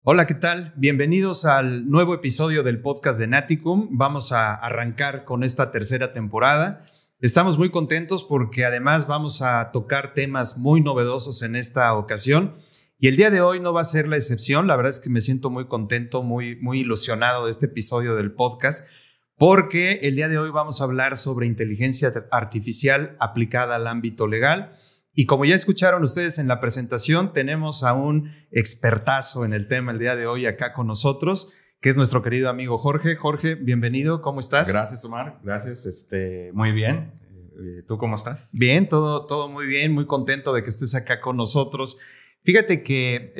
Hola, ¿qué tal? Bienvenidos al nuevo episodio del podcast de Naticum. Vamos a arrancar con esta tercera temporada. Estamos muy contentos porque además vamos a tocar temas muy novedosos en esta ocasión y el día de hoy no va a ser la excepción. La verdad es que me siento muy contento, muy ilusionado de este episodio del podcast porque el día de hoy vamos a hablar sobre inteligencia artificial aplicada al ámbito legal. Y como ya escucharon ustedes en la presentación, tenemos a un expertazo en el tema el día de hoy acá con nosotros, que es nuestro querido amigo Jorge. Jorge, bienvenido, ¿cómo estás? Gracias, Omar, gracias, muy bien. ¿Tú cómo estás? Bien, todo muy bien, muy contento de que estés acá con nosotros. Fíjate que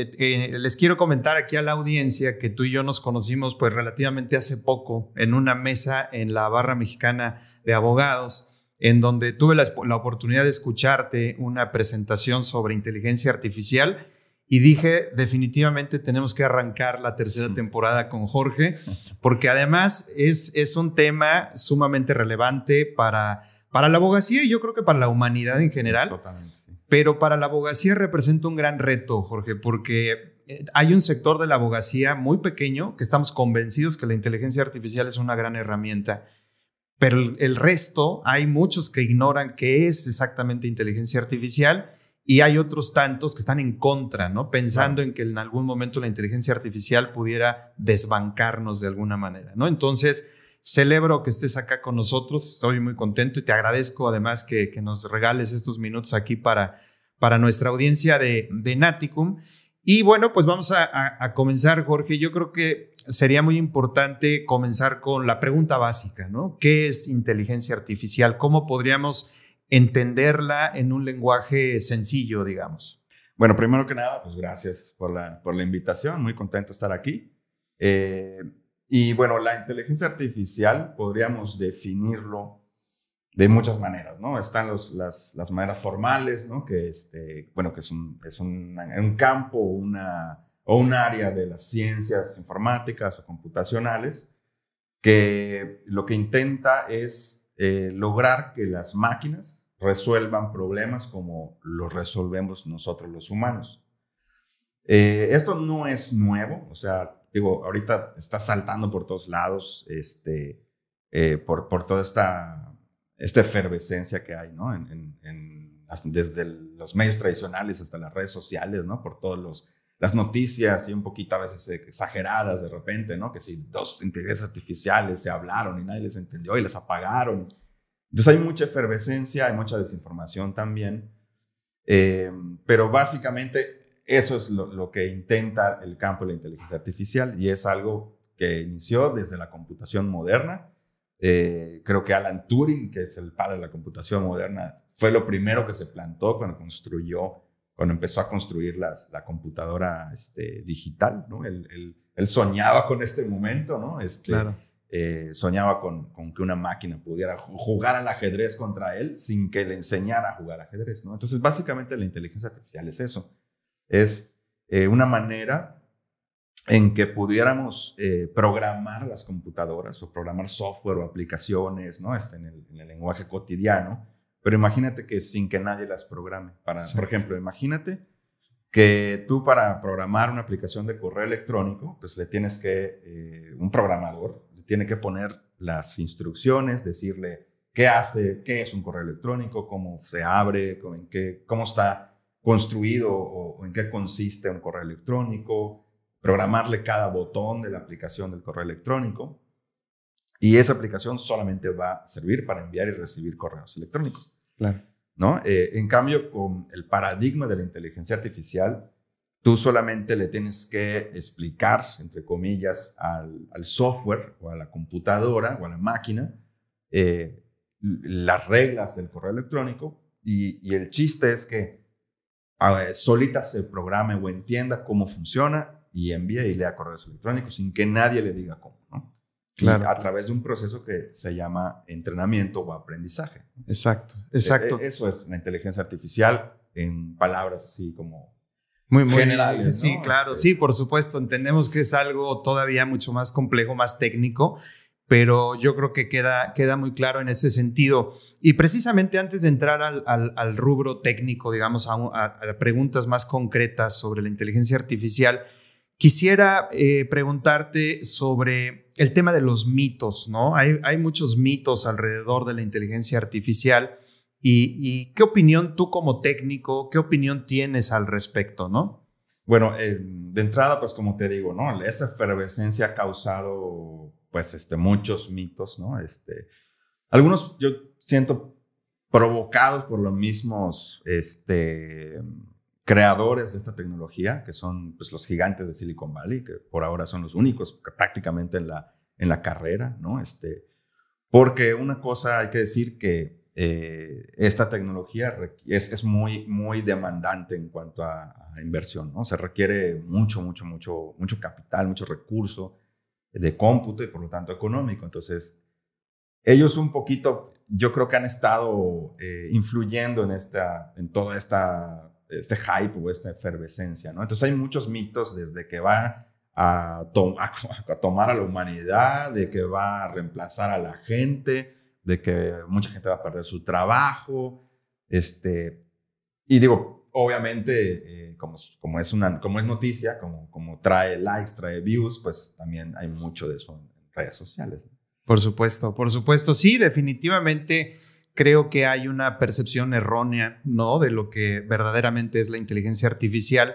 les quiero comentar aquí a la audiencia que tú y yo nos conocimos pues relativamente hace poco en una mesa en la Barra Mexicana de Abogados, en donde tuve la oportunidad de escucharte una presentación sobre inteligencia artificial y dije, definitivamente tenemos que arrancar la tercera temporada con Jorge, porque además es un tema sumamente relevante para la abogacía y yo creo que para la humanidad en general. Totalmente, sí. Pero para la abogacía representa un gran reto, Jorge, porque hay un sector de la abogacía muy pequeño que estamos convencidos que la inteligencia artificial es una gran herramienta. Pero el resto, hay muchos que ignoran qué es exactamente inteligencia artificial y hay otros tantos que están en contra, ¿no? Pensando en que en algún momento la inteligencia artificial pudiera desbancarnos de alguna manera, ¿no? Entonces, celebro que estés acá con nosotros, estoy muy contento y te agradezco además que nos regales estos minutos aquí para nuestra audiencia de Naticum. Y bueno, pues vamos a comenzar, Jorge. Yo creo que sería muy importante comenzar con la pregunta básica, ¿no? ¿Qué es inteligencia artificial? ¿Cómo podríamos entenderla en un lenguaje sencillo, digamos? Bueno, primero que nada, pues gracias por la invitación. Muy contento de estar aquí. Y bueno, la inteligencia artificial podríamos definirlo de muchas maneras, ¿no? Están las maneras formales, ¿no? Que que es un campo o un área de las ciencias informáticas o computacionales que lo que intenta es lograr que las máquinas resuelvan problemas como los resolvemos nosotros los humanos. Esto no es nuevo, o sea, digo, ahorita está saltando por todos lados por toda esta efervescencia que hay, ¿no? Desde los medios tradicionales hasta las redes sociales, ¿no? Por todas las noticias y un poquito a veces exageradas de repente, ¿no? Que si dos inteligencias artificiales se hablaron y nadie les entendió y les apagaron. Entonces hay mucha efervescencia, hay mucha desinformación también, pero básicamente eso es lo que intenta el campo de la inteligencia artificial y es algo que inició desde la computación moderna. Creo que Alan Turing, que es el padre de la computación moderna, fue lo primero que se plantó cuando empezó a construir la computadora digital, ¿no? Él soñaba con este momento, ¿no? Claro. Soñaba con que una máquina pudiera jugar al ajedrez contra él sin que le enseñara a jugar ajedrez, ¿no? Entonces, básicamente la inteligencia artificial es eso. Es una manera en que pudiéramos programar las computadoras o programar software o aplicaciones, ¿no? En el lenguaje cotidiano, pero imagínate que sin que nadie las programe. Por ejemplo, imagínate que tú para programar una aplicación de correo electrónico, pues le tienes un programador le tiene que poner las instrucciones, decirle qué hace, qué es un correo electrónico, cómo se abre, cómo está construido o en qué consiste un correo electrónico, programarle cada botón de la aplicación del correo electrónico y esa aplicación solamente va a servir para enviar y recibir correos electrónicos. Claro. ¿No? En cambio, con el paradigma de la inteligencia artificial, tú solamente le tienes que explicar, entre comillas, al software o a la computadora o a la máquina las reglas del correo electrónico y el chiste es que solita se programe o entienda cómo funciona y envía y lea correos electrónicos sin que nadie le diga cómo, ¿no? Claro. Y a través de un proceso que se llama entrenamiento o aprendizaje. Exacto. Eso es la inteligencia artificial en palabras así como muy generales, ¿no? Sí, claro. Sí, por supuesto. Entendemos que es algo todavía mucho más complejo, más técnico, pero yo creo que queda muy claro en ese sentido. Y precisamente antes de entrar al rubro técnico, digamos, a preguntas más concretas sobre la inteligencia artificial, Quisiera preguntarte sobre el tema de los mitos, ¿no? Hay muchos mitos alrededor de la inteligencia artificial y ¿qué opinión tú como técnico, qué opinión tienes al respecto, no? Bueno, de entrada, pues como te digo, ¿no? Esta efervescencia ha causado, pues, muchos mitos, ¿no? Algunos yo siento provocados por los mismos, creadores de esta tecnología, que son pues, los gigantes de Silicon Valley, que por ahora son los únicos que prácticamente en la carrera, ¿no? Porque una cosa hay que decir que esta tecnología es muy, muy demandante en cuanto a inversión, ¿no? Se requiere mucho capital, mucho recurso de cómputo y por lo tanto económico. Entonces, ellos un poquito, yo creo que han estado influyendo en todo este hype o esta efervescencia, ¿no? Entonces hay muchos mitos desde que va a tomar a la humanidad, de que va a reemplazar a la gente, de que mucha gente va a perder su trabajo, y digo, obviamente, como es noticia, como trae likes, trae views, pues también hay mucho de eso en redes sociales, ¿no? Por supuesto. Sí, definitivamente creo que hay una percepción errónea, ¿no? De lo que verdaderamente es la inteligencia artificial.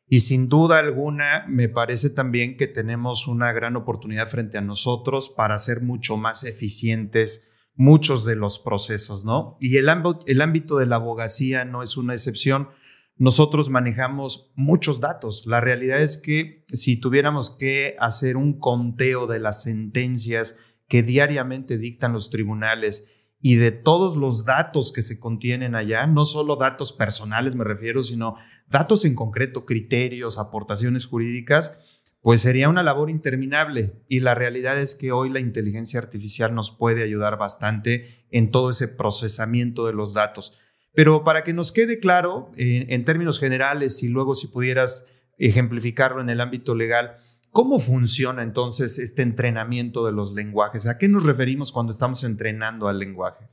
Y sin duda alguna, me parece también que tenemos una gran oportunidad frente a nosotros para hacer mucho más eficientes muchos de los procesos, ¿no? Y el ámbito de la abogacía no es una excepción. Nosotros manejamos muchos datos. La realidad es que si tuviéramos que hacer un conteo de las sentencias que diariamente dictan los tribunales y de todos los datos que se contienen allá, no solo datos personales me refiero, sino datos en concreto, criterios, aportaciones jurídicas, pues sería una labor interminable. Y la realidad es que hoy la inteligencia artificial nos puede ayudar bastante en todo ese procesamiento de los datos. Pero para que nos quede claro, en términos generales, y luego si pudieras ejemplificarlo en el ámbito legal, ¿cómo funciona entonces este entrenamiento de los lenguajes? ¿A qué nos referimos cuando estamos entrenando al lenguaje?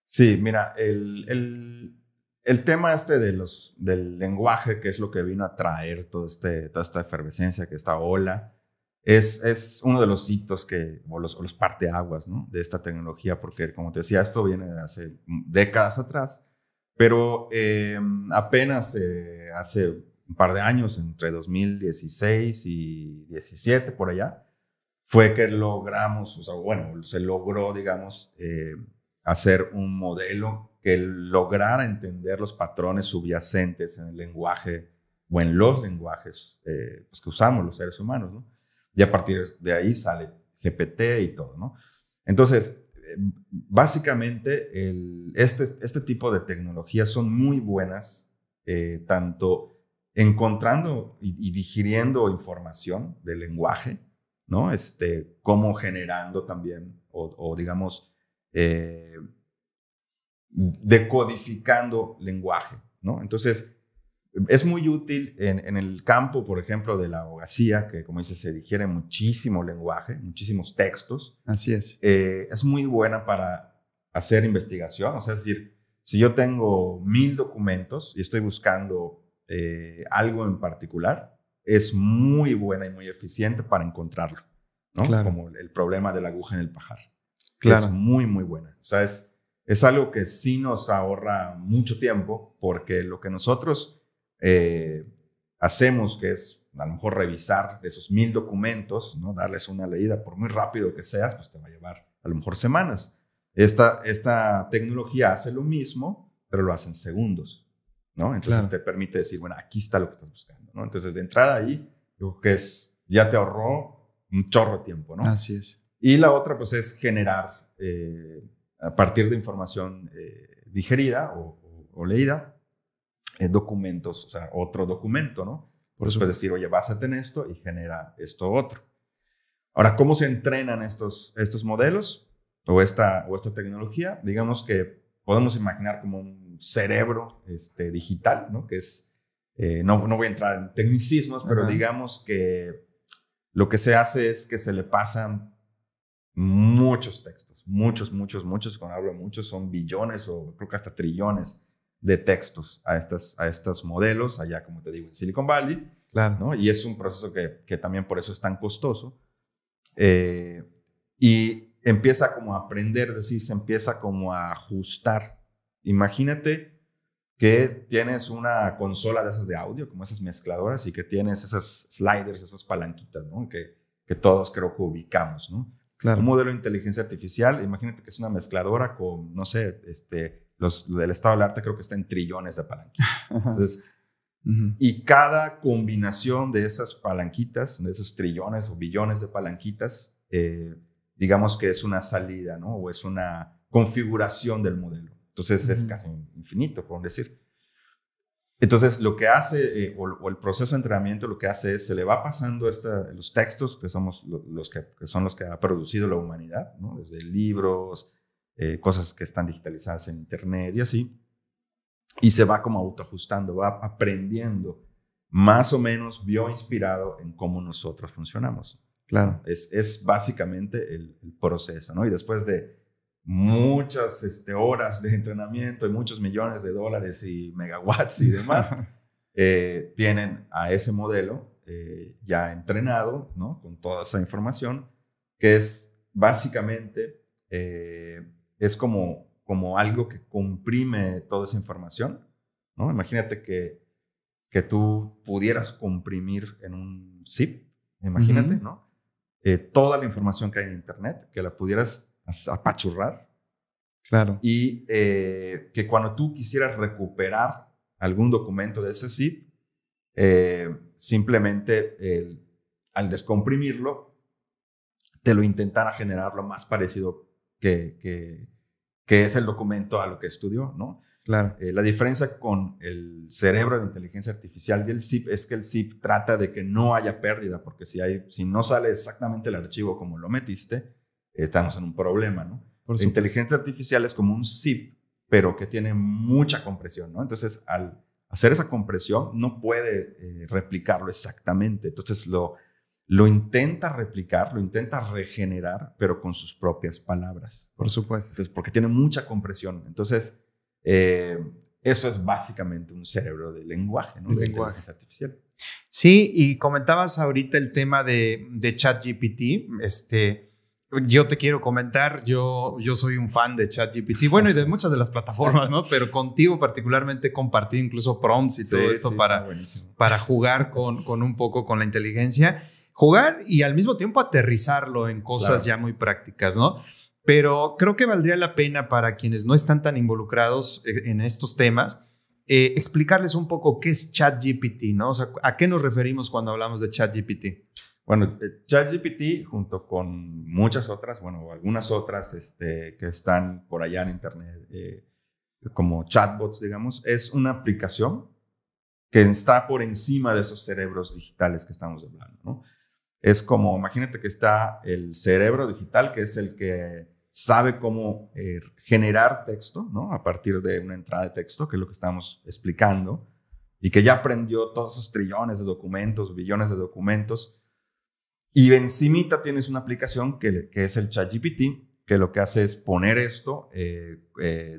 Sí, mira, el tema del lenguaje, que es lo que vino a traer toda esta efervescencia, que esta ola, es uno de los hitos o los parteaguas, ¿no? De esta tecnología, porque como te decía, esto viene de hace décadas atrás, pero apenas hace un par de años, entre 2016 y 17 por allá, fue que logramos, o sea, bueno, se logró, digamos, hacer un modelo que lograra entender los patrones subyacentes en el lenguaje o en los lenguajes pues que usamos los seres humanos, ¿no? Y a partir de ahí sale GPT y todo, ¿no? Entonces, básicamente, este tipo de tecnologías son muy buenas, tanto encontrando y digiriendo información del lenguaje, ¿no? Como generando también, o digamos, decodificando lenguaje, ¿no? Entonces, es muy útil en el campo, por ejemplo, de la abogacía, que como dices, se digiere muchísimo lenguaje, muchísimos textos. Así es. Es muy buena para hacer investigación, o sea, es decir, si yo tengo 1000 documentos y estoy buscando algo en particular, es muy buena y muy eficiente para encontrarlo, ¿no? Claro. Como el problema de la aguja en el pajar. Claro. Es muy, muy buena. O sea, es algo que sí nos ahorra mucho tiempo, porque lo que nosotros hacemos, que es a lo mejor revisar esos 1000 documentos, ¿no? Darles una leída, por muy rápido que seas, pues te va a llevar a lo mejor semanas. Esta tecnología hace lo mismo, pero lo hace en segundos, ¿no? Entonces te permite decir, bueno, aquí está lo que estás buscando, ¿no? Entonces, de entrada ahí, yo creo que ya te ahorró un chorro de tiempo, ¿no? Así es. Y la otra, pues, es generar, a partir de información digerida o leída, documentos, o sea, otro documento, ¿no? Pues puedes decir, oye, básate en esto y genera esto otro. Ahora, ¿cómo se entrenan estos modelos o esta tecnología? Digamos que podemos imaginar como un cerebro digital, ¿no? Que es, no voy a entrar en tecnicismos, pero digamos que lo que se hace es que se le pasan muchos textos, muchos, cuando hablo de muchos son billones o creo que hasta trillones de textos a estos modelos, allá, como te digo, en Silicon Valley. Claro. ¿No? Y es un proceso que también por eso es tan costoso. Y empieza como a aprender, es decir, se empieza como a ajustar. Imagínate que tienes una consola de esas de audio, como esas mezcladoras, y que tienes esas sliders, esas palanquitas, ¿no? que todos creo que ubicamos, ¿no? Claro. Un modelo de inteligencia artificial, imagínate que es una mezcladora con, no sé, el estado del arte creo que está en trillones de palanquitas. Entonces, y cada combinación de esas palanquitas, de esos trillones o billones de palanquitas, digamos que es una salida, ¿no? O es una configuración del modelo. Entonces es casi infinito, por decir. Entonces lo que hace, o el proceso de entrenamiento lo que hace es, se le va pasando los textos que son los que ha producido la humanidad, ¿no? Desde libros, cosas que están digitalizadas en internet y así. Y se va como autoajustando, va aprendiendo más o menos bioinspirado en cómo nosotros funcionamos. Claro. Es básicamente el proceso, ¿no? Y después de muchas horas de entrenamiento y muchos millones de dólares y megawatts y demás, tienen a ese modelo ya entrenado, ¿no? Con toda esa información, que es básicamente, es como algo que comprime toda esa información, ¿no? Imagínate que tú pudieras comprimir en un zip, imagínate, ¿no? Toda la información que hay en internet, que la pudieras apachurrar. Claro. Y que cuando tú quisieras recuperar algún documento de ese zip, simplemente al descomprimirlo, te lo intentara generar lo más parecido que es el documento a lo que estudió, ¿no? Claro. La diferencia con el cerebro de inteligencia artificial y el zip es que el zip trata de que no haya pérdida, porque si no sale exactamente el archivo como lo metiste, estamos en un problema, ¿no? La inteligencia artificial es como un zip, pero que tiene mucha compresión, ¿no? Entonces, al hacer esa compresión, no puede replicarlo exactamente. Entonces, lo intenta replicar, lo intenta regenerar, pero con sus propias palabras. Por supuesto. Entonces, porque tiene mucha compresión. Entonces, eso es básicamente un cerebro de lenguaje, ¿no? De inteligencia artificial. Sí, y comentabas ahorita el tema de ChatGPT. Yo te quiero comentar, yo soy un fan de ChatGPT, bueno, y de muchas de las plataformas, ¿no? Pero contigo particularmente compartí incluso prompts y todo esto para jugar con un poco con la inteligencia. Jugar y al mismo tiempo aterrizarlo en cosas ya muy prácticas, ¿no? Pero creo que valdría la pena para quienes no están tan involucrados en estos temas, explicarles un poco qué es ChatGPT, ¿no? O sea, ¿a qué nos referimos cuando hablamos de ChatGPT? Bueno, ChatGPT junto con muchas otras, bueno, algunas otras que están por allá en internet, como chatbots, digamos, es una aplicación que está por encima de esos cerebros digitales que estamos hablando, ¿no? Es como, imagínate que está el cerebro digital, que es el que sabe cómo generar texto, ¿no? A partir de una entrada de texto, que es lo que estamos explicando, y que ya aprendió todos esos trillones de documentos, billones de documentos. Y encimita tienes una aplicación que es el ChatGPT, que lo que hace es poner esto,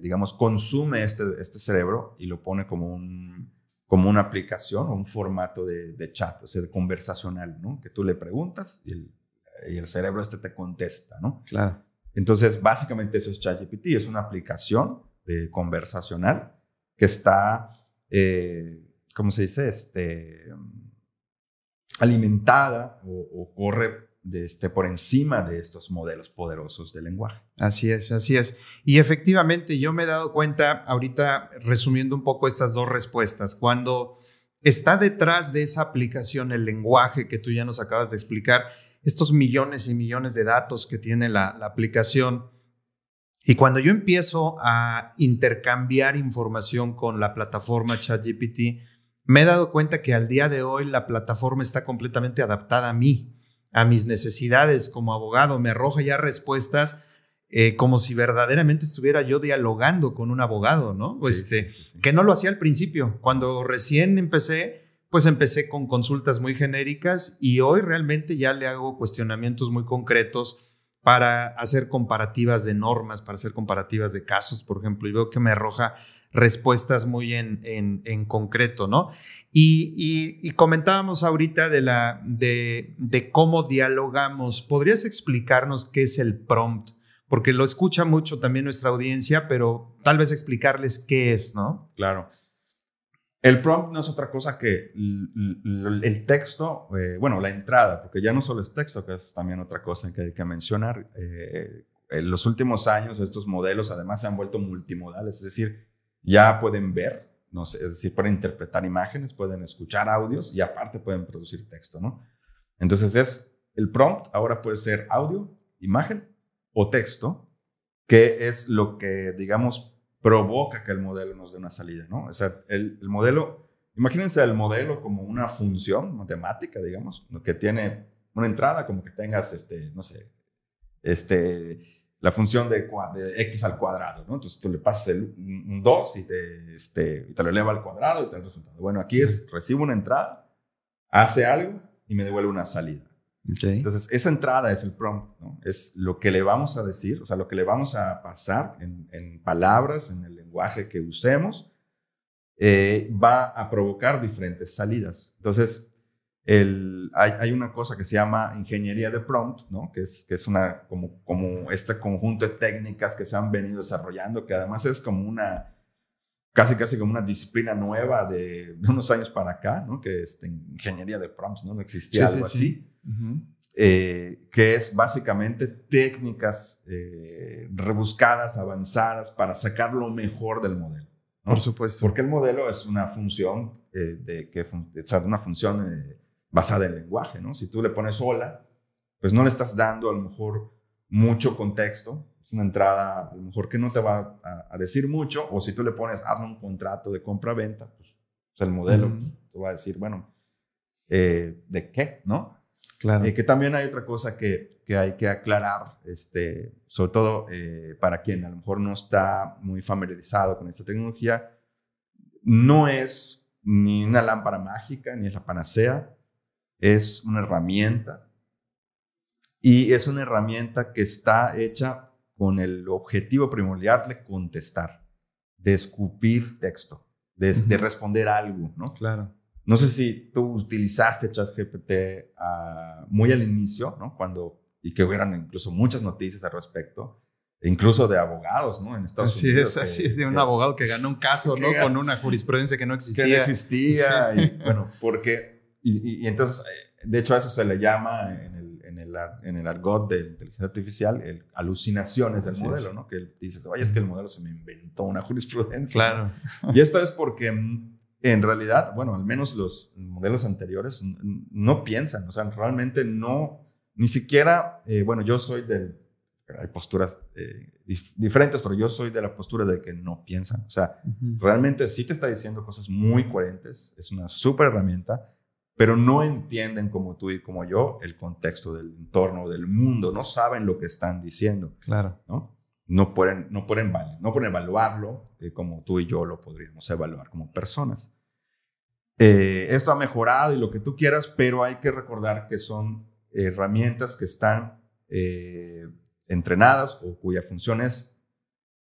digamos, consume este cerebro y lo pone como una aplicación o un formato de chat, o sea, de conversacional, ¿no? Que tú le preguntas y el cerebro te contesta, ¿no? Claro. Entonces, básicamente eso es ChatGPT, es una aplicación conversacional que está, ¿cómo se dice? Alimentada o corre por encima de estos modelos poderosos de lenguaje. Así es, así es. Y efectivamente yo me he dado cuenta, ahorita resumiendo un poco estas dos respuestas, cuando está detrás de esa aplicación el lenguaje que tú ya nos acabas de explicar, estos millones y millones de datos que tiene la aplicación, y cuando yo empiezo a intercambiar información con la plataforma ChatGPT, me he dado cuenta que al día de hoy la plataforma está completamente adaptada a mí, a mis necesidades como abogado. Me arroja ya respuestas como si verdaderamente estuviera yo dialogando con un abogado, ¿no? Sí. Que no lo hacía al principio. Cuando recién empecé, pues empecé con consultas muy genéricas y hoy realmente ya le hago cuestionamientos muy concretos para hacer comparativas de normas, para hacer comparativas de casos, por ejemplo, y veo que me arroja respuestas muy en concreto, ¿no? Y comentábamos ahorita de cómo dialogamos. ¿Podrías explicarnos qué es el prompt? Porque lo escucha mucho también nuestra audiencia, pero tal vez explicarles qué es, ¿no? Claro. El prompt no es otra cosa que el texto, bueno, la entrada, porque ya no solo es texto, que es también otra cosa que hay que mencionar. En los últimos años estos modelos además se han vuelto multimodales, es decir, ya pueden ver, no sé, es decir, pueden interpretar imágenes, pueden escuchar audios y aparte pueden producir texto, ¿no? Entonces el prompt ahora puede ser audio, imagen o texto, que es lo que, digamos, provoca que el modelo nos dé una salida, ¿no? O sea, el modelo, imagínense el modelo como una función matemática, digamos, que tiene una entrada como que tengas, no sé, la función de x al cuadrado, ¿no? Entonces tú le pasas un 2 y te lo eleva al cuadrado y te da el resultado. Bueno, aquí recibo una entrada, hace algo y me devuelve una salida. Okay. Entonces, esa entrada es el prompt, ¿no? Es lo que le vamos a decir, o sea, lo que le vamos a pasar en palabras, en el lenguaje que usemos, va a provocar diferentes salidas. Entonces, hay una cosa que se llama ingeniería de prompt, ¿no? Que es una, como este conjunto de técnicas que se han venido desarrollando, que además es como una, casi como una disciplina nueva de unos años para acá, ¿no? Que es ingeniería de prompts, ¿no? No existía algo así. Uh-huh. Que es básicamente técnicas rebuscadas, avanzadas para sacar lo mejor del modelo, ¿no? Por supuesto. Porque el modelo es una función, una función basada en lenguaje, ¿no? Si tú le pones hola, pues no le estás dando a lo mejor mucho contexto. Es una entrada a lo mejor que no te va a decir mucho. O si tú le pones hazme un contrato de compra-venta, pues el modelo pues, te va a decir, bueno, ¿de qué? ¿No? Claro. Que también hay otra cosa que hay que aclarar, sobre todo para quien a lo mejor no está muy familiarizado con esta tecnología. No es ni una lámpara mágica, ni es la panacea. Es una herramienta. Y es una herramienta que está hecha con el objetivo primordial de contestar, de escupir texto, de responder algo, ¿no? Claro. No sé si tú utilizaste ChatGPT muy al inicio, ¿no? Y que hubieran incluso muchas noticias al respecto, incluso de abogados, ¿no? En Estados Unidos. Así es, de un abogado que ganó un caso, ¿no? Con una jurisprudencia que no existía. Que no existía, sí. Y bueno, porque, y entonces, de hecho a eso se le llama en el argot de inteligencia artificial, alucinaciones del modelo, ¿no? Que dices, oye, es que el modelo se me inventó una jurisprudencia. Claro. Y esto es porque en realidad, bueno, al menos los modelos anteriores no piensan, o sea, realmente no, ni siquiera, bueno, yo soy hay posturas diferentes, pero yo soy de la postura de que no piensan, o sea, realmente sí te está diciendo cosas muy coherentes, es una súper herramienta, pero no entienden como tú y como yo el contexto del entorno, del mundo, no saben lo que están diciendo. Claro. No pueden evaluarlo como tú y yo lo podríamos evaluar como personas. Esto ha mejorado y lo que tú quieras, pero hay que recordar que son herramientas que están entrenadas o cuya función es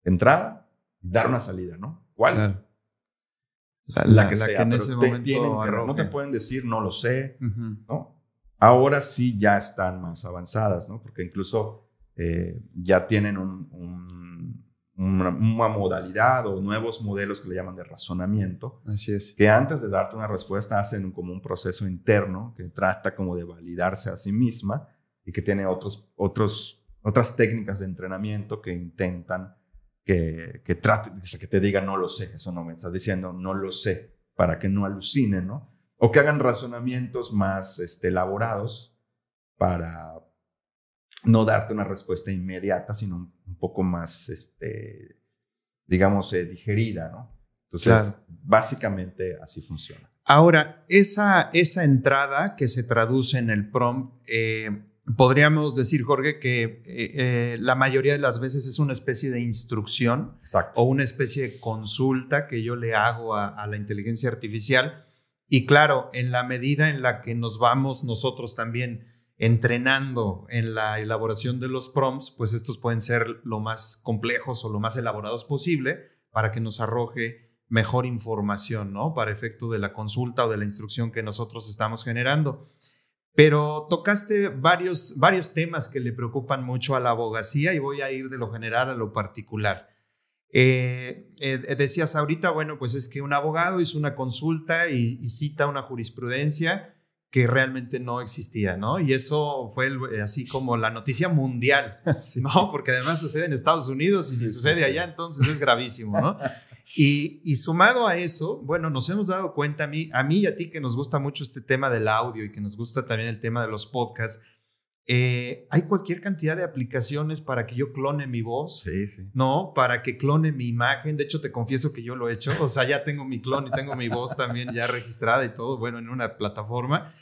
entrada y dar una salida, ¿no? ¿Cuál? Claro. La que sea, que en ese momento no te pueden decir no lo sé, ¿no? Ahora sí ya están más avanzadas, ¿no? Porque incluso ya tienen una modalidad o nuevos modelos que le llaman de razonamiento. Así es. Que antes de darte una respuesta hacen como un proceso interno que trata como de validarse a sí misma y que tiene otras técnicas de entrenamiento que intentan que te digan no lo sé, eso no me estás diciendo no lo sé, para que no alucinen, ¿no? O que hagan razonamientos más elaborados para no darte una respuesta inmediata, sino un poco más, digamos, digerida, ¿no? Entonces, claro, básicamente así funciona. Ahora, esa entrada que se traduce en el prompt, podríamos decir, Jorge, que la mayoría de las veces es una especie de instrucción. Exacto. O una especie de consulta que yo le hago a la inteligencia artificial. Y claro, en la medida en la que nos vamos nosotros también entrenando en la elaboración de los prompts, pues estos pueden ser lo más complejos o lo más elaborados posible para que nos arroje mejor información, ¿no? Para efecto de la consulta o de la instrucción que nosotros estamos generando. Pero tocaste varios temas que le preocupan mucho a la abogacía y voy a ir de lo general a lo particular. Decías ahorita, bueno, pues es que un abogado hizo una consulta y cita una jurisprudencia que realmente no existía, ¿no? Y eso fue así como la noticia mundial, ¿no? Porque además sucede en Estados Unidos y si sucede allá, entonces es gravísimo, ¿no? Y sumado a eso, bueno, nos hemos dado cuenta, a mí y a ti que nos gusta mucho este tema del audio y que nos gusta también el tema de los podcasts, hay cualquier cantidad de aplicaciones para que yo clone mi voz, ¿no? Para que clone mi imagen. De hecho, te confieso que yo lo he hecho. O sea, ya tengo mi clon y tengo mi voz también ya registrada y todo, bueno, en una plataforma.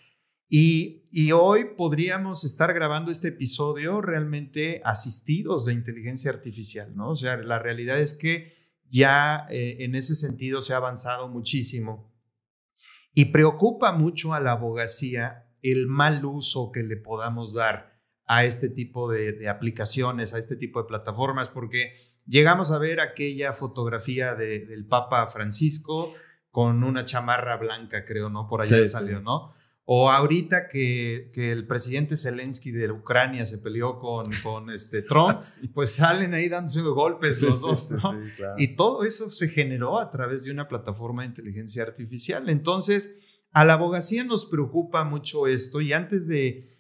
Y hoy podríamos estar grabando este episodio realmente asistidos de inteligencia artificial, ¿no? O sea, la realidad es que ya en ese sentido se ha avanzado muchísimo y preocupa mucho a la abogacía el mal uso que le podamos dar a este tipo de aplicaciones, a este tipo de plataformas, porque llegamos a ver aquella fotografía del Papa Francisco con una chamarra blanca, creo, ¿no? Por allá salió, ¿no? O ahorita que el presidente Zelensky de Ucrania se peleó con Trump, pues salen ahí dándose golpes los dos, ¿no? Sí, claro. Y todo eso se generó a través de una plataforma de inteligencia artificial. Entonces, a la abogacía nos preocupa mucho esto y antes de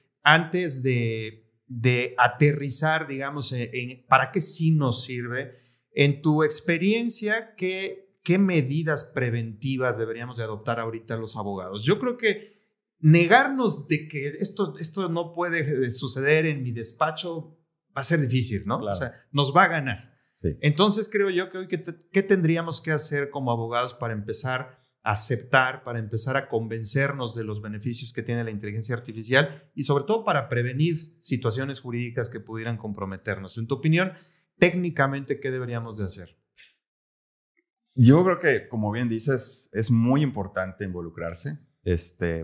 aterrizar, digamos, en para qué sí nos sirve, en tu experiencia, ¿qué medidas preventivas deberíamos de adoptar ahorita los abogados? Yo creo que negarnos de que esto no puede suceder en mi despacho va a ser difícil, ¿no? Claro. O sea, nos va a ganar. Sí. Entonces creo yo que hoy, ¿qué tendríamos que hacer como abogados para empezar a aceptar, para empezar a convencernos de los beneficios que tiene la inteligencia artificial y sobre todo para prevenir situaciones jurídicas que pudieran comprometernos? En tu opinión, técnicamente, ¿qué deberíamos de hacer? Yo creo que, como bien dices, es muy importante involucrarse.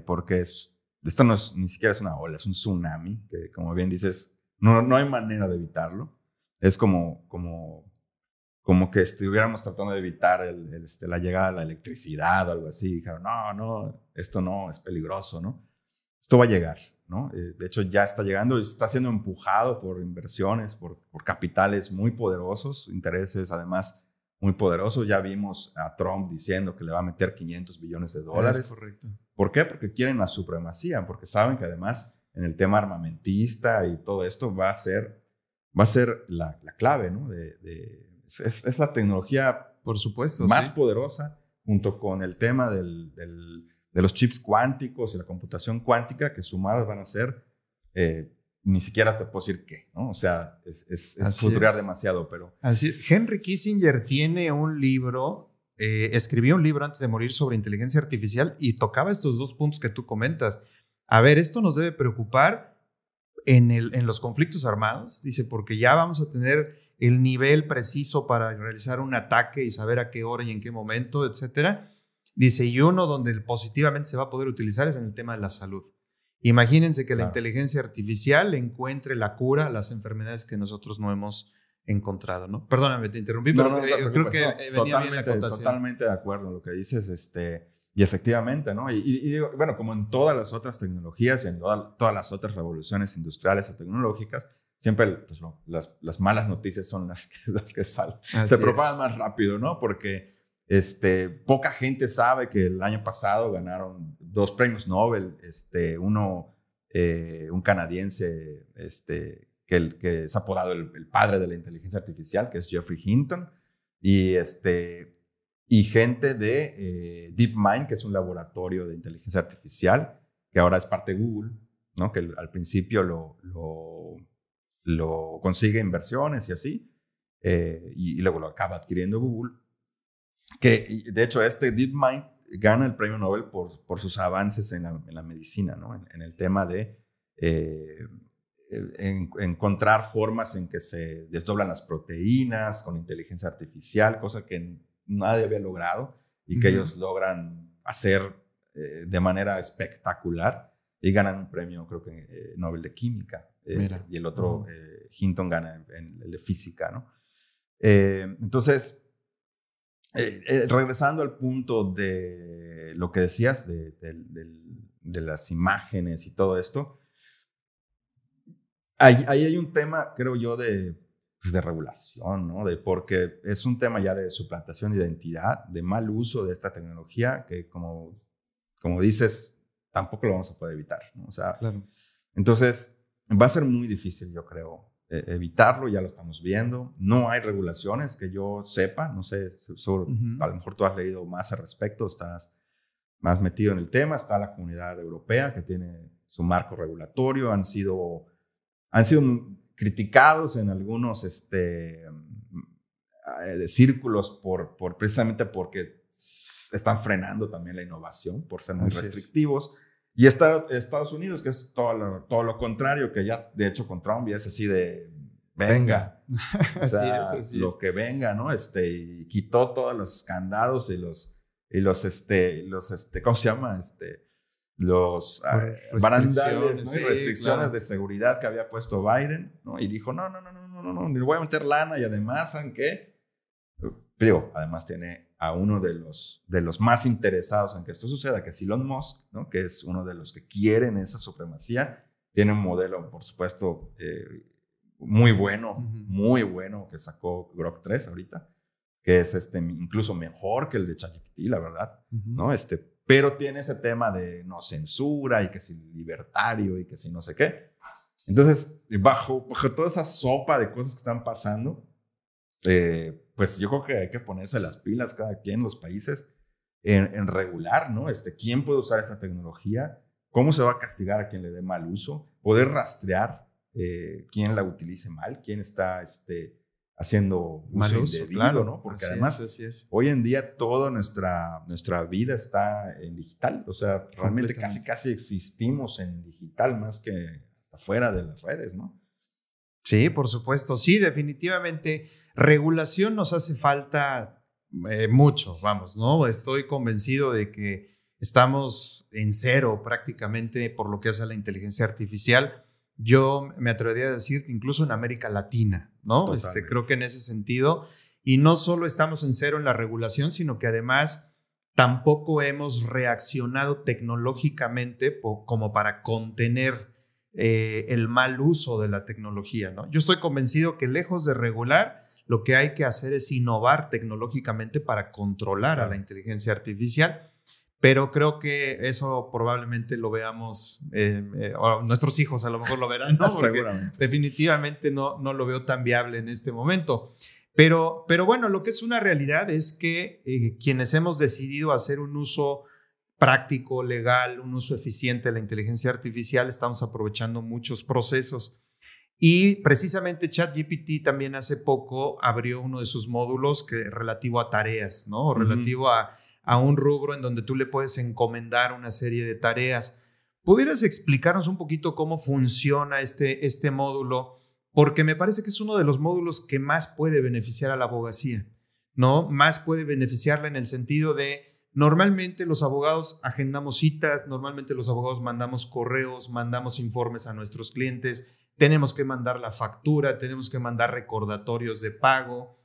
Porque esto ni siquiera es una ola, es un tsunami, que como bien dices, no hay manera de evitarlo. Es como que estuviéramos tratando de evitar la llegada de la electricidad o algo así. Dijeron, no, esto no, es peligroso, ¿no? Esto va a llegar, ¿no? De hecho, ya está llegando y está siendo empujado por inversiones, por capitales muy poderosos, intereses además muy poderosos. Ya vimos a Trump diciendo que le va a meter $500 billones. Es correcto. ¿Por qué? Porque quieren la supremacía, porque saben que además en el tema armamentista y todo esto va a ser la clave, ¿no? Es la tecnología, por supuesto, más poderosa, junto con el tema de los chips cuánticos y la computación cuántica, que sumadas van a ser, ni siquiera te puedo decir qué, ¿no? O sea, es futurear demasiado, pero... Así es. Henry Kissinger tiene un libro... escribió un libro antes de morir sobre inteligencia artificial y tocaba estos dos puntos que tú comentas. A ver, esto nos debe preocupar en los conflictos armados, dice, porque ya vamos a tener el nivel preciso para realizar un ataque y saber a qué hora y en qué momento, etcétera. Dice, y uno donde positivamente se va a poder utilizar es en el tema de la salud. Imagínense que la inteligencia artificial encuentre la cura a las enfermedades que nosotros no hemos encontrado, ¿no? Perdóname, te interrumpí, pero creo que venía bien la acotación. Totalmente de acuerdo en lo que dices, y efectivamente, ¿no? Y digo, bueno, como en todas las otras tecnologías y en todas las otras revoluciones industriales o tecnológicas, siempre pues, las malas noticias son las que salen. Se propagan más rápido, ¿no? Porque poca gente sabe que el año pasado ganaron 2 premios Nobel, uno, un canadiense, que es apodado el padre de la inteligencia artificial, que es Geoffrey Hinton, y gente de DeepMind, que es un laboratorio de inteligencia artificial, que ahora es parte de Google, ¿no? Que al principio lo consigue inversiones y así, y luego lo acaba adquiriendo Google, que de hecho DeepMind gana el premio Nobel por sus avances en la medicina, ¿no? En el tema de encontrar formas en que se desdoblan las proteínas con inteligencia artificial, cosa que nadie había logrado y que ellos logran hacer de manera espectacular. y ganan un premio, creo que Nobel de Química. Y el otro, Hinton, gana en el de Física, ¿no? Entonces, regresando al punto de lo que decías, de las imágenes y todo esto, ahí hay un tema, creo yo, de regulación, ¿no? Porque es un tema ya de suplantación de identidad, de mal uso de esta tecnología, que como dices, tampoco lo vamos a poder evitar, ¿no? O sea, claro. Entonces va a ser muy difícil, yo creo, evitarlo. Ya lo estamos viendo. No hay regulaciones que yo sepa, no sé, a lo mejor tú has leído más al respecto, estás más metido en el tema. Está la Comunidad Europea, que tiene su marco regulatorio, han sido criticados en algunos círculos precisamente porque están frenando también la innovación, por ser muy restrictivos. Y está Estados Unidos, que es todo lo contrario, que ya de hecho con Trump ya es así de venga. O sea, así lo que venga, ¿no? Y quitó todos los candados y los ¿cómo se llama? Los barandales, ¿no? Y restricciones de seguridad que había puesto Biden, ¿no? Y dijo, no, le voy a meter lana. Y además, ¿saben qué? Digo, además tiene a uno de los más interesados en que esto suceda, que es Elon Musk, ¿no? Que es uno de los que quieren esa supremacía. Tiene un modelo, por supuesto, muy bueno, que sacó Grok 3 ahorita, que es incluso mejor que el de ChatGPT, la verdad, ¿no? Pero tiene ese tema de no censura y que si libertario y que si no sé qué. Entonces, bajo toda esa sopa de cosas que están pasando, pues yo creo que hay que ponerse las pilas cada quien, los países, en regular, ¿no? ¿Quién puede usar esta tecnología? ¿Cómo se va a castigar a quien le dé mal uso? Poder rastrear quién la utilice mal, quién está haciendo uso indebido, claro, ¿no? Porque además, hoy en día toda nuestra vida está en digital. O sea, realmente casi existimos en digital más que hasta fuera de las redes, ¿no? Sí, por supuesto. Sí, definitivamente. Regulación nos hace falta mucho, vamos, ¿no? Estoy convencido de que estamos en cero prácticamente por lo que hace a la inteligencia artificial. Yo me atrevería a decir que incluso en América Latina, ¿no? Creo que en ese sentido, y no solo estamos en cero en la regulación, sino que además tampoco hemos reaccionado tecnológicamente como para contener el mal uso de la tecnología, ¿no? Yo estoy convencido que lejos de regular, lo que hay que hacer es innovar tecnológicamente para controlar a la inteligencia artificial. Pero creo que eso probablemente lo veamos, o nuestros hijos a lo mejor lo verán, ¿no? Porque definitivamente no lo veo tan viable en este momento. Pero bueno, lo que es una realidad es que quienes hemos decidido hacer un uso práctico, legal, un uso eficiente de la inteligencia artificial, estamos aprovechando muchos procesos. Y precisamente ChatGPT también hace poco abrió uno de sus módulos relativo a tareas, ¿no? Relativo a un rubro en donde tú le puedes encomendar una serie de tareas. ¿Pudieras explicarnos un poquito cómo funciona este módulo? Porque me parece que es uno de los módulos que más puede beneficiar a la abogacía, ¿no? Más puede beneficiarla en el sentido de, normalmente los abogados agendamos citas, normalmente los abogados mandamos correos, mandamos informes a nuestros clientes, tenemos que mandar la factura, tenemos que mandar recordatorios de pago,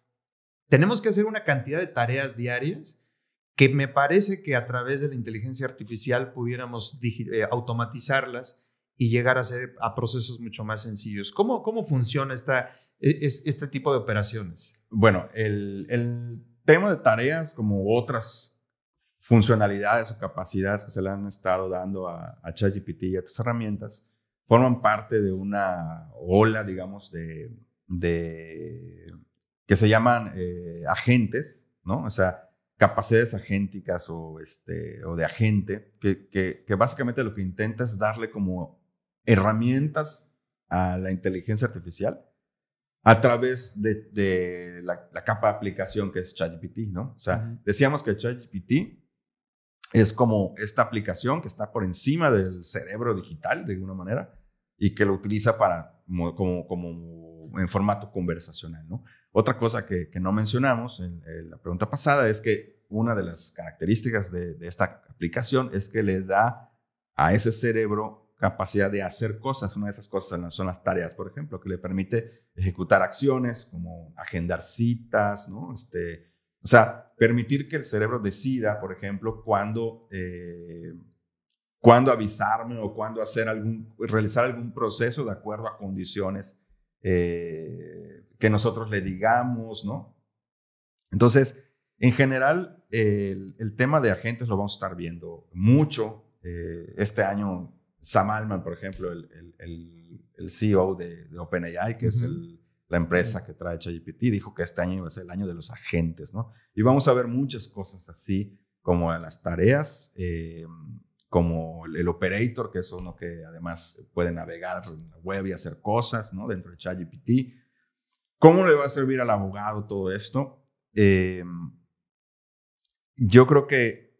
tenemos que hacer una cantidad de tareas diarias que me parece que a través de la inteligencia artificial pudiéramos automatizarlas y llegar a procesos mucho más sencillos. ¿Cómo funciona este tipo de operaciones? Bueno, el tema de tareas, como otras funcionalidades o capacidades que se le han estado dando a ChatGPT y a otras herramientas, forman parte de una ola, digamos, de que se llaman agentes, ¿no? O sea, capacidades agénticas o de agente, que básicamente lo que intenta es darle como herramientas a la inteligencia artificial a través de la capa de aplicación que es ChatGPT, ¿no? O sea, decíamos que ChatGPT es como esta aplicación que está por encima del cerebro digital, de alguna manera, y que lo utiliza como en formato conversacional, ¿no? Otra cosa que no mencionamos en la pregunta pasada es que una de las características de esta aplicación es que le da a ese cerebro capacidad de hacer cosas. Una de esas cosas son las tareas, por ejemplo, que le permite ejecutar acciones como agendar citas, ¿no? O sea, permitir que el cerebro decida, por ejemplo, cuándo avisarme o cuándo realizar algún proceso de acuerdo a condiciones que nosotros le digamos, ¿no? Entonces, en general, el tema de agentes lo vamos a estar viendo mucho. Este año, Sam Altman, por ejemplo, el CEO de OpenAI, que es la empresa que trae ChatGPT, dijo que este año iba a ser el año de los agentes, ¿no? Y vamos a ver muchas cosas así, como las tareas, como el operator, que es uno que además puede navegar en la web y hacer cosas, ¿no? Dentro de ChatGPT. ¿Cómo le va a servir al abogado todo esto? Yo creo que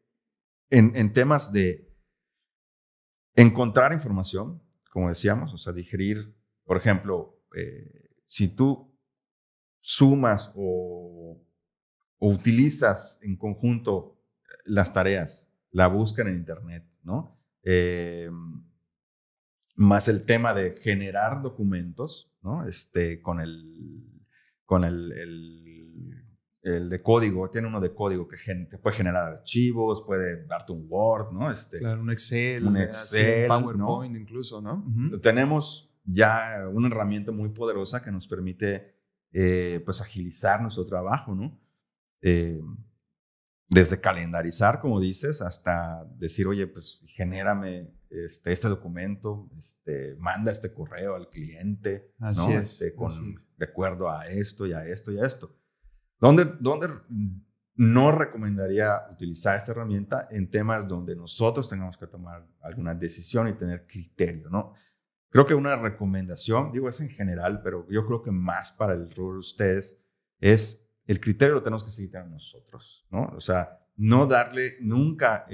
en temas de encontrar información, como decíamos, o sea, digerir, por ejemplo, si tú sumas o utilizas en conjunto las tareas, la búsqueda en Internet, ¿no? Más el tema de generar documentos, ¿no? Con el de código, tiene uno de código que te puede generar archivos, puede darte un Word, ¿no? Claro, un Excel, un PowerPoint, ¿no? Incluso, ¿no? Tenemos ya una herramienta muy poderosa que nos permite pues agilizar nuestro trabajo, ¿no? Desde calendarizar, como dices, hasta decir, oye, pues genérame este documento, manda este correo al cliente, así ¿no? Es, de acuerdo a esto y a esto y a esto. ¿Dónde no recomendaría utilizar esta herramienta? En temas donde nosotros tengamos que tomar alguna decisión y tener criterio, ¿no? Creo que una recomendación, digo, es en general, pero yo creo que más para el rubro de ustedes es el criterio lo tenemos que seguir teniendo nosotros, ¿no? O sea, no darle nunca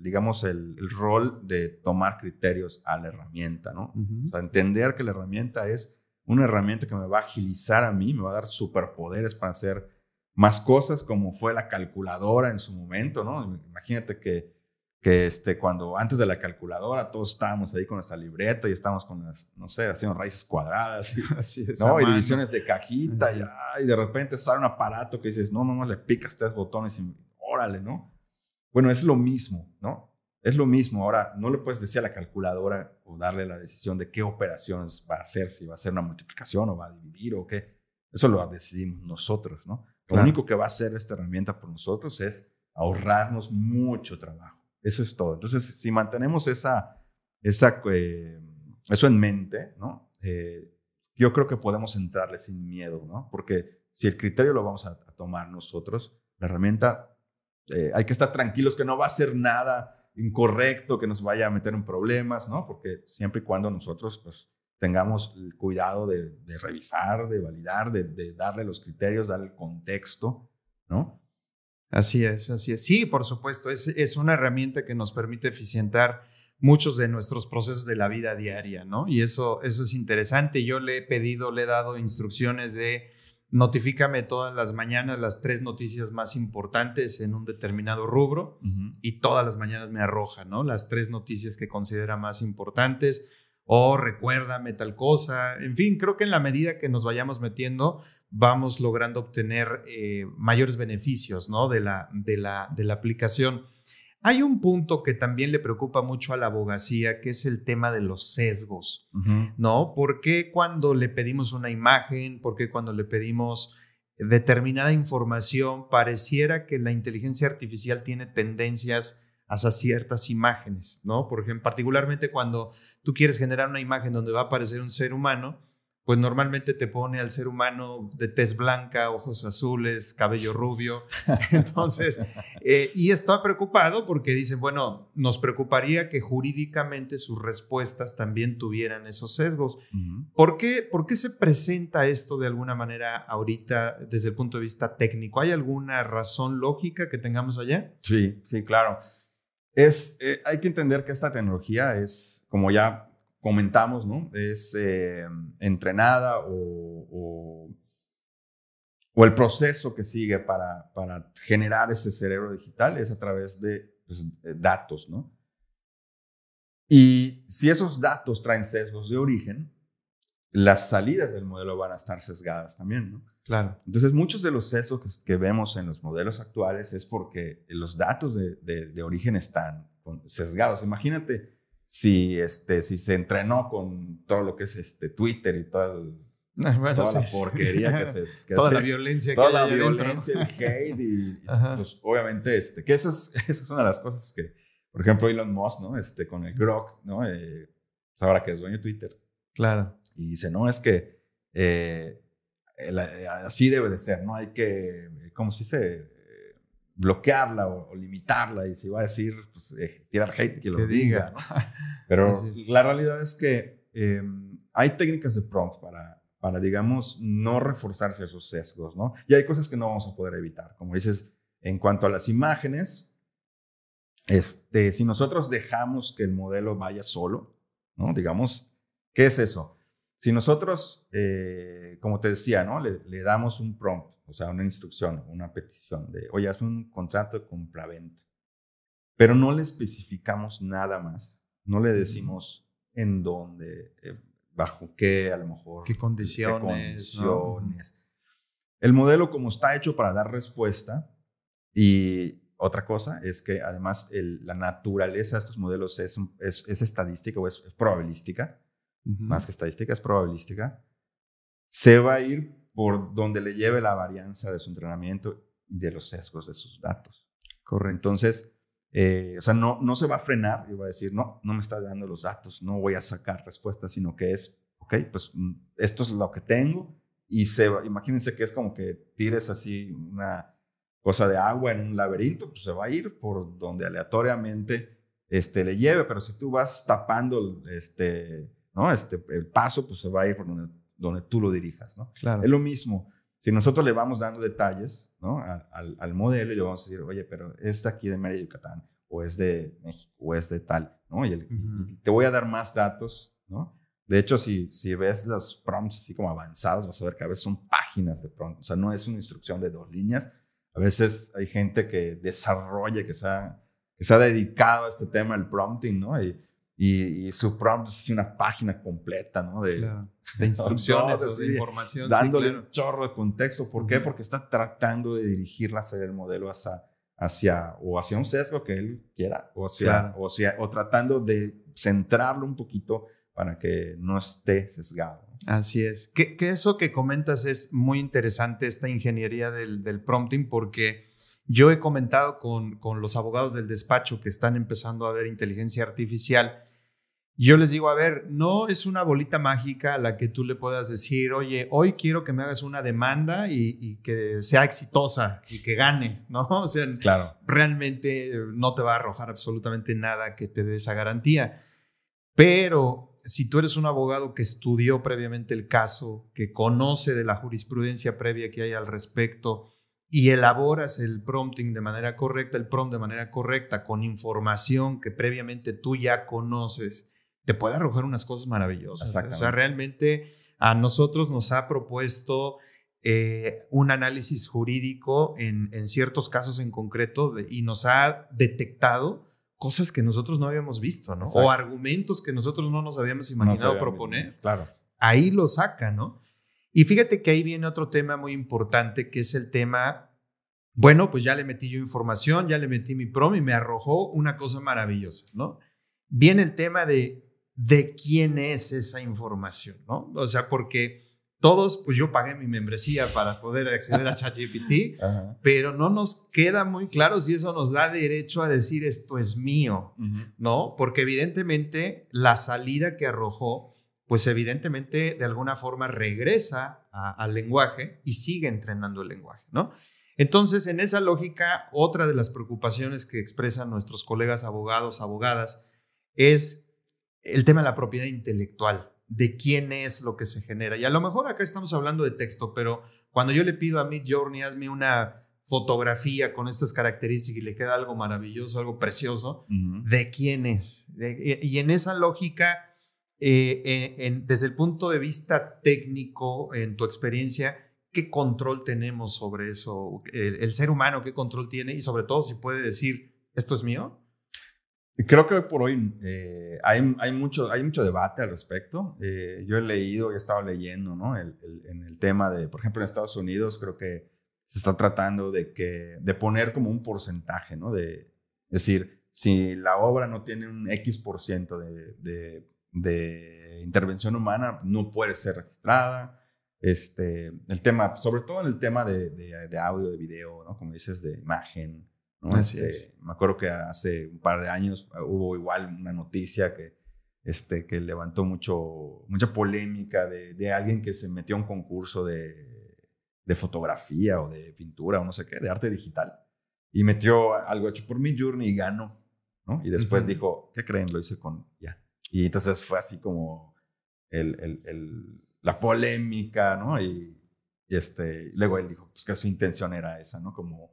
digamos, el rol de tomar criterios a la herramienta, ¿no? O sea, entender que la herramienta es una herramienta que me va a agilizar a mí, me va a dar superpoderes para hacer más cosas, como fue la calculadora en su momento, ¿no? Imagínate que cuando antes de la calculadora todos estábamos ahí con nuestra libreta y estábamos con, no sé, haciendo raíces cuadradas, así es, ¿no? Y divisiones de cajita, y de repente sale un aparato que dices, no, le picas 3 botones y órale, ¿no? Bueno, es lo mismo, ¿no? Es lo mismo. Ahora, no le puedes decir a la calculadora o darle la decisión de qué operaciones va a hacer, si va a hacer una multiplicación o va a dividir o qué. Eso lo decidimos nosotros, ¿no? Lo único que va a hacer esta herramienta por nosotros es ahorrarnos mucho trabajo. Eso es todo. Entonces, si mantenemos eso en mente, ¿no? Yo creo que podemos entrarle sin miedo, ¿no? Porque si el criterio lo vamos a tomar nosotros, la herramienta, hay que estar tranquilos que no va a hacer nada incorrecto, que nos vaya a meter en problemas, ¿no? Porque siempre y cuando nosotros pues, tengamos el cuidado de revisar, de validar, de darle los criterios, darle el contexto, ¿no? Así es, así es. Sí, por supuesto, es una herramienta que nos permite eficientar muchos de nuestros procesos de la vida diaria, ¿no? Y eso es interesante. Yo le he dado instrucciones de notifícame todas las mañanas las 3 noticias más importantes en un determinado rubro y todas las mañanas me arroja, ¿no? Las 3 noticias que considera más importantes o recuérdame tal cosa. En fin, creo que en la medida que nos vayamos metiendo vamos logrando obtener mayores beneficios, ¿no? de la aplicación. Hay un punto que también le preocupa mucho a la abogacía, que es el tema de los sesgos, ¿no? ¿Por qué cuando le pedimos una imagen, por qué cuando le pedimos determinada información, pareciera que la inteligencia artificial tiene tendencias hacia ciertas imágenes, ¿no? Por ejemplo, particularmente cuando tú quieres generar una imagen donde va a aparecer un ser humano, pues normalmente te pone al ser humano de tez blanca, ojos azules, cabello rubio. Entonces, y está preocupado porque dicen, bueno, nos preocuparía que jurídicamente sus respuestas también tuvieran esos sesgos. ¿Por qué se presenta esto de alguna manera ahorita desde el punto de vista técnico? ¿Hay alguna razón lógica que tengamos allá? Sí, claro. Hay que entender que esta tecnología es, como ya comentamos, ¿no? Es entrenada o el proceso que sigue para generar ese cerebro digital es a través de datos, ¿no? Y si esos datos traen sesgos de origen, las salidas del modelo van a estar sesgadas también, ¿no? Claro. Entonces, muchos de los sesgos que vemos en los modelos actuales es porque los datos de origen están sesgados. Imagínate si se entrenó con todo lo que es Twitter y toda la porquería toda la violencia toda la violencia, el hate y pues obviamente que esa es una de las cosas que, por ejemplo, Elon Musk, ¿no? Con el Grok, ¿no? Pues ahora que es dueño de Twitter. Claro. Y dice, no, es que así debe de ser, ¿no? Hay que, ¿cómo se dice? Bloquearla o limitarla, y si va a decir, pues tirar hate, que lo diga, ¿no? Pero la realidad es que hay técnicas de prompt para, digamos, no reforzarse esos sesgos, ¿no? Y hay cosas que no vamos a poder evitar. Como dices, en cuanto a las imágenes, si nosotros dejamos que el modelo vaya solo, ¿no? Digamos, ¿qué es eso? Si nosotros, como te decía, ¿no? Le damos un prompt, o sea, una instrucción, una petición de, oye, hazme un contrato de compraventa, pero no le especificamos nada más, no le decimos en dónde, bajo qué, a lo mejor. ¿Qué condiciones? ¿No? El modelo, como está hecho para dar respuesta, y otra cosa es que además la naturaleza de estos modelos es estadística o es probabilística. Más que estadística, es probabilística, se va a ir por donde le lleve la varianza de su entrenamiento y de los sesgos de sus datos. Correcto. Entonces, o sea, no se va a frenar y va a decir, no me está dando los datos, no voy a sacar respuestas, sino que es, ok, pues esto es lo que tengo, y imagínense que es como que tires así una cosa de agua en un laberinto, pues se va a ir por donde aleatoriamente le lleve, pero si tú vas tapando ¿no? El paso, pues se va a ir por donde tú lo dirijas, ¿no? Claro. Es lo mismo. Si nosotros le vamos dando detalles, ¿no? al modelo, y le vamos a decir, oye, pero es de aquí de Mérida, Yucatán, o es de México, o es de tal, ¿no? Y te voy a dar más datos, ¿no? De hecho, si ves los prompts así como avanzados, vas a ver que a veces son páginas de prompt. O sea, no es una instrucción de 2 líneas. A veces hay gente que desarrolla, que se ha dedicado a este tema del prompting, ¿no? Y su prompt es una página completa, ¿no? De instrucciones o de información. Dándole un chorro de contexto. ¿Por qué? Porque está tratando de dirigirla hacia el modelo hacia un sesgo que él quiera, o tratando de centrarlo un poquito para que no esté sesgado. Así es. Que eso que comentas es muy interesante, esta ingeniería del prompting, porque yo he comentado con los abogados del despacho que están empezando a ver inteligencia artificial. Yo les digo, a ver, no es una bolita mágica a la que tú le puedas decir, oye, hoy quiero que me hagas una demanda y que sea exitosa y que gane, ¿no? O sea, claro, realmente no te va a arrojar absolutamente nada que te dé esa garantía. Pero si tú eres un abogado que estudió previamente el caso, que conoce de la jurisprudencia previa que hay al respecto y elaboras el prompting de manera correcta, el prompt de manera correcta, con información que previamente tú ya conoces, te puede arrojar unas cosas maravillosas. O sea, realmente a nosotros nos ha propuesto un análisis jurídico en ciertos casos en concreto y nos ha detectado cosas que nosotros no habíamos visto, ¿no? Exacto. O argumentos que nosotros no nos habíamos imaginado proponer. Claro. Ahí lo saca, ¿no? Y fíjate que ahí viene otro tema muy importante, que es el tema, bueno, pues ya le metí yo información, ya le metí mi prompt y me arrojó una cosa maravillosa, ¿no? Viene el tema de quién es esa información, ¿no? O sea, porque todos, pues yo pagué mi membresía para poder acceder a ChatGPT, pero no nos queda muy claro si eso nos da derecho a decir esto es mío, ¿no? Porque evidentemente la salida que arrojó, pues evidentemente de alguna forma regresa al lenguaje y sigue entrenando el lenguaje, ¿no? Entonces, en esa lógica, otra de las preocupaciones que expresan nuestros colegas abogados, abogadas, es el tema de la propiedad intelectual, de quién es lo que se genera. Y a lo mejor acá estamos hablando de texto, pero cuando yo le pido a Midjourney, hazme una fotografía con estas características y le queda algo maravilloso, algo precioso, ¿de quién es? Y en esa lógica, desde el punto de vista técnico, en tu experiencia, ¿qué control tenemos sobre eso? El ser humano, ¿qué control tiene? Y sobre todo, si puede decir, ¿esto es mío? Creo que hoy por hoy hay mucho debate al respecto. Yo he leído, he estado leyendo, ¿no? En el tema de, por ejemplo, en Estados Unidos, creo que se está tratando de poner como un porcentaje, ¿no? De decir, si la obra no tiene un X% de intervención humana, no puede ser registrada. El tema, sobre todo en el tema de audio, de video, ¿no? Como dices, de imagen, ¿no? Así es. Me acuerdo que hace un par de años hubo igual una noticia que levantó mucha polémica de alguien que se metió a un concurso de fotografía o de pintura o no sé qué, de arte digital, y metió algo hecho por Midjourney y ganó, ¿no? Y después dijo, ¿qué creen? Lo hice con ya. Y entonces fue así como la polémica, ¿no? Y luego él dijo, pues que su intención era esa, ¿no? Como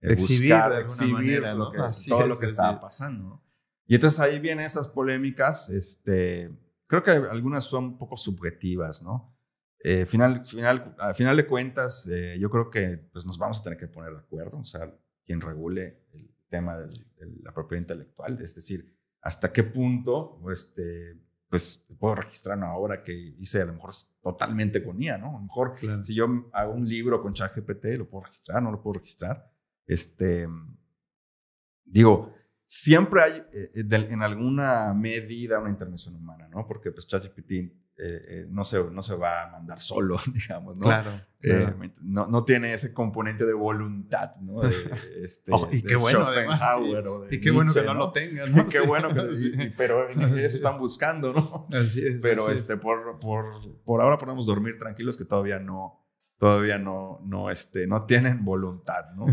Exhibir buscar, de alguna manera, ¿no? todo lo que estaba pasando, ¿no? Y entonces ahí vienen esas polémicas, creo que algunas son un poco subjetivas, ¿no? Al final de cuentas, yo creo que pues, nos vamos a tener que poner de acuerdo, o sea, quien regule el tema de la propiedad intelectual, es decir, hasta qué punto pues puedo registrar una obra que hice a lo mejor totalmente con IA, ¿no? A lo mejor si yo hago un libro con ChatGPT, lo puedo registrar, no lo puedo registrar. Digo, siempre hay en alguna medida una intervención humana, ¿no? Porque pues ChatGPT no se va a mandar solo, digamos, ¿no? Claro. No tiene ese componente de voluntad, ¿no? Y qué bueno, además. Y qué bueno que no lo tengan, ¿no? Qué bueno que sí. Pero eso están buscando, ¿no? Así es. Pero así es. por ahora podemos dormir tranquilos que todavía no tienen voluntad, ¿no?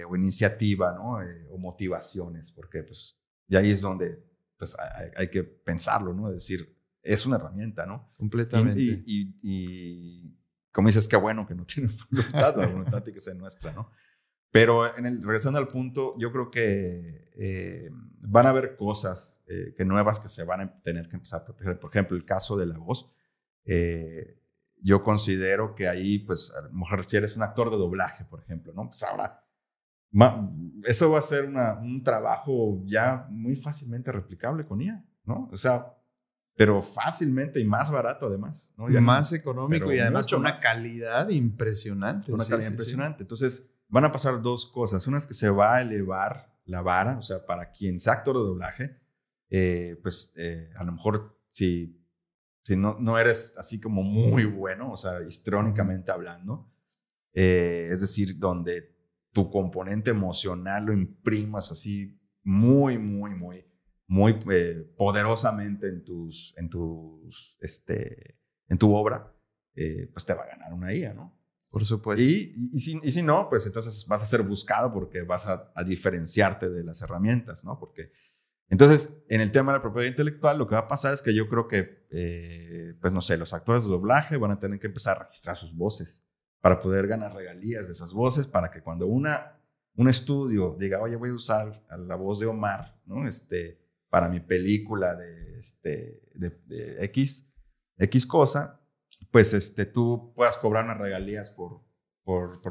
O iniciativa, ¿no? O motivaciones, porque pues, y ahí es donde pues, hay que pensarlo, ¿no? Es decir, es una herramienta, ¿no? Completamente. Y como dices, qué bueno que no tienen voluntad, la voluntad tiene que ser nuestra, ¿no? Pero regresando al punto, yo creo que van a haber cosas nuevas que se van a tener que empezar a proteger. Por ejemplo, el caso de la voz. Yo considero que ahí, pues, a lo mejor si eres un actor de doblaje, por ejemplo, ¿no? Pues ahora, eso va a ser un trabajo ya muy fácilmente replicable con IA, ¿no? O sea, pero fácilmente y más barato además, ¿no? Ya más económico y además con una calidad impresionante. Una calidad impresionante. Entonces, van a pasar dos cosas. Una es que se va a elevar la vara, o sea, para quien sea actor de doblaje, pues a lo mejor si no eres así como muy bueno, o sea, histrónicamente hablando, es decir, donde tu componente emocional lo imprimas así muy, muy, muy, muy poderosamente en tu obra, pues te va a ganar una IA, ¿no? Por supuesto. Y si no, pues entonces vas a ser buscado porque vas a diferenciarte de las herramientas, ¿no? Porque entonces, en el tema de la propiedad intelectual, lo que va a pasar es que yo creo que, pues no sé, los actores de doblaje van a tener que empezar a registrar sus voces para poder ganar regalías de esas voces, para que cuando un estudio diga, oye, voy a usar la voz de Omar, ¿no? Para mi película de X cosa, pues tú puedas cobrar unas regalías por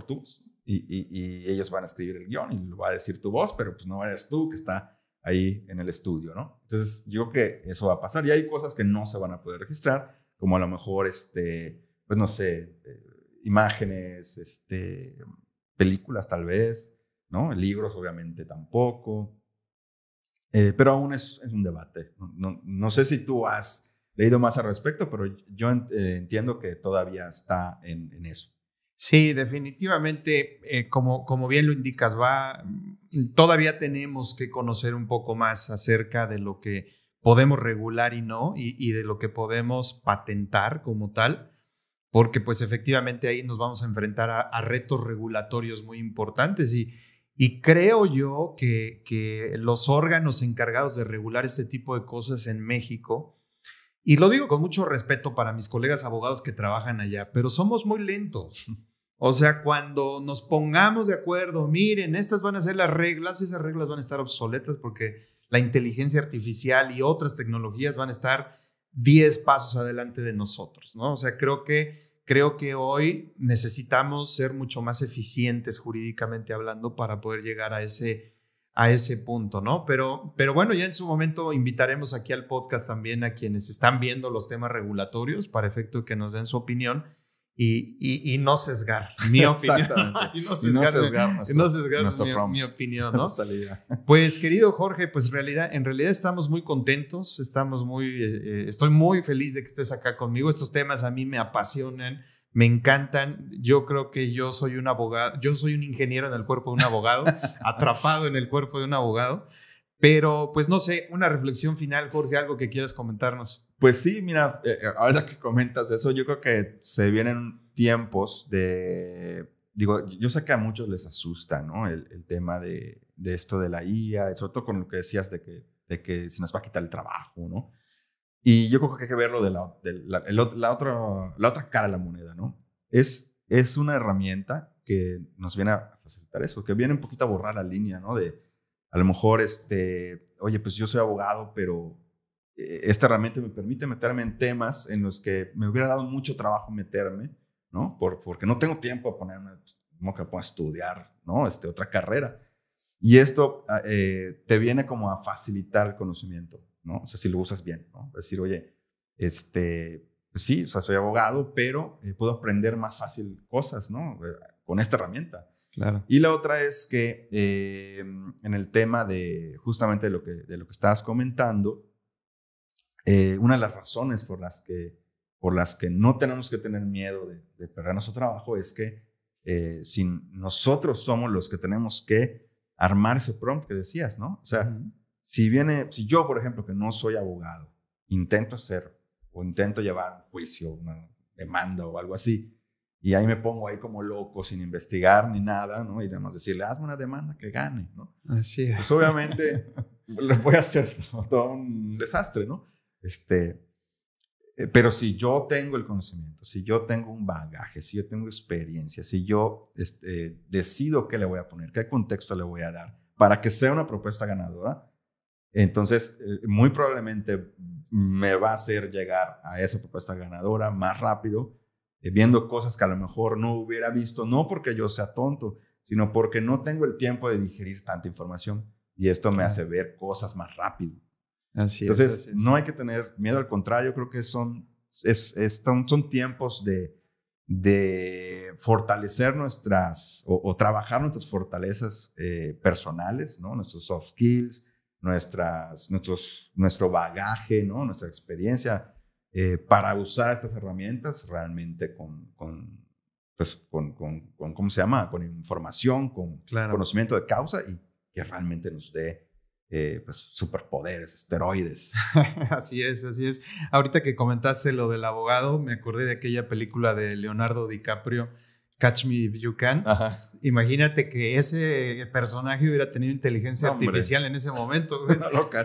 tu voz. Y ellos van a escribir el guión y lo va a decir tu voz, pero pues no eres tú que está ahí en el estudio, ¿no? Entonces, yo creo que eso va a pasar. Y hay cosas que no se van a poder registrar, como a lo mejor, pues no sé, imágenes, películas tal vez, ¿no? Libros obviamente tampoco. Pero aún es un debate. No sé si tú has leído más al respecto, pero yo entiendo que todavía está en eso. Sí, definitivamente, como bien lo indicas, todavía tenemos que conocer un poco más acerca de lo que podemos regular y no, y de lo que podemos patentar como tal, porque pues efectivamente ahí nos vamos a enfrentar a retos regulatorios muy importantes y creo yo que los órganos encargados de regular este tipo de cosas en México, y lo digo con mucho respeto para mis colegas abogados que trabajan allá, pero somos muy lentos. O sea, cuando nos pongamos de acuerdo, miren, estas van a ser las reglas, esas reglas van a estar obsoletas porque la inteligencia artificial y otras tecnologías van a estar 10 pasos adelante de nosotros, ¿no? O sea, creo que hoy necesitamos ser mucho más eficientes jurídicamente hablando para poder llegar a ese a ese punto, ¿no? Pero bueno, ya en su momento invitaremos aquí al podcast también a quienes están viendo los temas regulatorios para efecto de que nos den su opinión y no sesgar mi opinión. Exactamente. Y no sesgar mi opinión, ¿no? Pues querido Jorge, pues en realidad estamos muy contentos, estoy muy feliz de que estés acá conmigo. Estos temas a mí me apasionan, me encantan. Yo creo que yo soy un abogado, yo soy un ingeniero en el cuerpo de un abogado, atrapado en el cuerpo de un abogado. Pero pues no sé, una reflexión final, Jorge, algo que quieras comentarnos. Pues sí, mira, ahora que comentas eso, yo creo que se vienen tiempos digo, yo sé que a muchos les asusta, ¿no? El tema de esto de la IA, sobre todo con lo que decías de que se nos va a quitar el trabajo, ¿no? Y yo creo que hay que verlo de la otra cara de la moneda, ¿no? Es una herramienta que nos viene a facilitar eso, que viene un poquito a borrar la línea, ¿no? A lo mejor, oye, pues yo soy abogado, pero esta herramienta me permite meterme en temas en los que me hubiera dado mucho trabajo meterme, ¿no? Porque no tengo tiempo a ponerme, como que puedo estudiar, ¿no? Otra carrera. Y esto te viene como a facilitar el conocimiento, ¿no? O sea, si lo usas bien, ¿no? Es decir, oye, pues sí, o sea, soy abogado, pero puedo aprender más fácil cosas, ¿no? Con esta herramienta. Claro. Y la otra es que en el tema de justamente de lo que estabas comentando, una de las razones por las que no tenemos que tener miedo de perder nuestro trabajo es que si nosotros somos los que tenemos que armar ese prompt que decías, ¿no? O sea, si yo, por ejemplo, que no soy abogado, intento llevar un juicio, una demanda o algo así, y ahí me pongo ahí como loco, sin investigar ni nada, ¿no? Y además decirle, hazme una demanda que gane, ¿no? Así es. Pues obviamente le voy a hacer todo un desastre, ¿no? Pero si yo tengo el conocimiento, si yo tengo un bagaje, si yo tengo experiencia, si yo decido qué le voy a poner, qué contexto le voy a dar para que sea una propuesta ganadora, entonces muy probablemente me va a hacer llegar a esa propuesta ganadora más rápido, viendo cosas que a lo mejor no hubiera visto, no porque yo sea tonto, sino porque no tengo el tiempo de digerir tanta información y esto me hace ver cosas más rápido. Entonces, no hay que tener miedo, al contrario, creo que son tiempos de fortalecer o trabajar nuestras fortalezas personales, ¿no? Nuestros soft skills, nuestro bagaje, ¿no? Nuestra experiencia, para usar estas herramientas realmente con ¿cómo se llama? Con información, con conocimiento de causa y que realmente nos dé superpoderes, esteroides. Así es. Ahorita que comentaste lo del abogado, me acordé de aquella película de Leonardo DiCaprio, Catch Me If You Can. Ajá. Imagínate que ese personaje hubiera tenido inteligencia artificial en ese momento.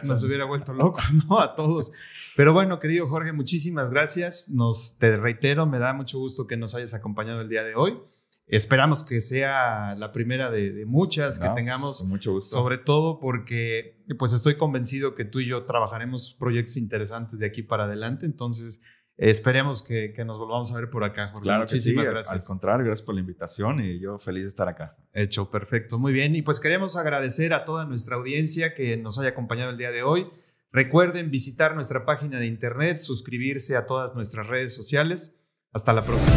Nos hubiera vuelto locos, ¿no? A todos. Pero bueno, querido Jorge, muchísimas gracias. Te reitero, me da mucho gusto que nos hayas acompañado el día de hoy. Esperamos que sea la primera de muchas que tengamos. Con mucho gusto. Sobre todo porque pues estoy convencido que tú y yo trabajaremos proyectos interesantes de aquí para adelante. Entonces, esperemos que nos volvamos a ver por acá, Jorge. Claro, muchísimas gracias. Al contrario, gracias por la invitación y yo feliz de estar acá. Hecho, perfecto. Muy bien. Y pues queremos agradecer a toda nuestra audiencia que nos haya acompañado el día de hoy. Recuerden visitar nuestra página de internet, suscribirse a todas nuestras redes sociales. Hasta la próxima.